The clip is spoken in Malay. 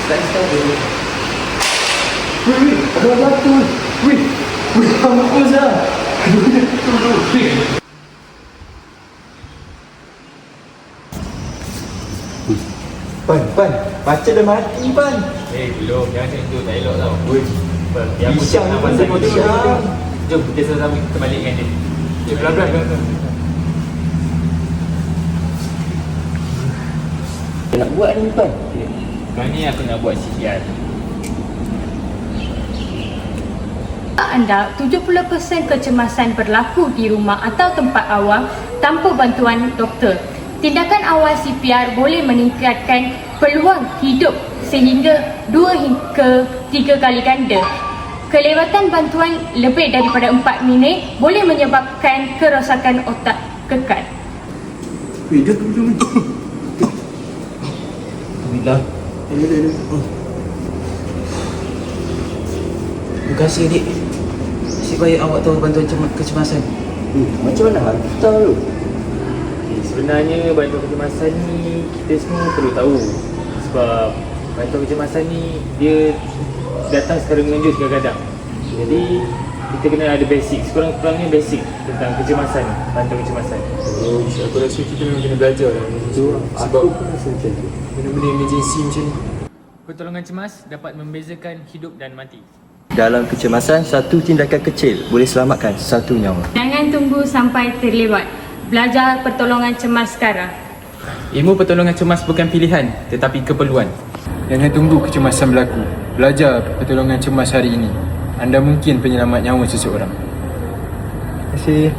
Start dulu. Wih, ada batu. Wih, mampus lah. Tunggu. Pan, baca dah mati, Pan. Belum, jangan macam tu, tak elok tau. Yang Bisyang nak ni, pasal Pan, ni. bisyang. Jom, kita sama-sama kita balik dengan dia. Pelan-pelan. Nak buat ni, Pan. Sekarang ni aku nak buat CPR. Anda 70% kecemasan berlaku di rumah atau tempat awam tanpa bantuan doktor. Tindakan awal CPR boleh meningkatkan peluang hidup sehingga 2 hingga 3 kali ganda. Kelewatan bantuan lebih daripada 4 minit boleh menyebabkan kerosakan otak kekal. Weh, dah tunggu. Alhamdulillah. Terima kasih, adik. Nasib baik awak tahu bantuan kecemasan. Macam mana hal kita tahu? Sebenarnya bantuan kecemasan ni kita semua perlu tahu. Sebab bantuan kecemasan ni dia datang secara menunjuk kadang-kadang. Jadi kita kena ada basic, sekurang-kurangnya basic tentang kecemasan, bantuan kecemasan. Oh, aku rasa kita memang kena belajar lah macam tu. Sebab aku rasa macam tu. Benda-benda emergency macam ni. Pertolongan cemas dapat membezakan hidup dan mati. Dalam kecemasan, satu tindakan kecil boleh selamatkan satu nyawa. Jangan tunggu sampai terlewat. Belajar pertolongan cemas sekarang. Ilmu pertolongan cemas bukan pilihan tetapi keperluan. Jangan tunggu kecemasan berlaku. Belajar pertolongan cemas hari ini. Anda mungkin penyelamat nyawa seseorang. Terima kasih.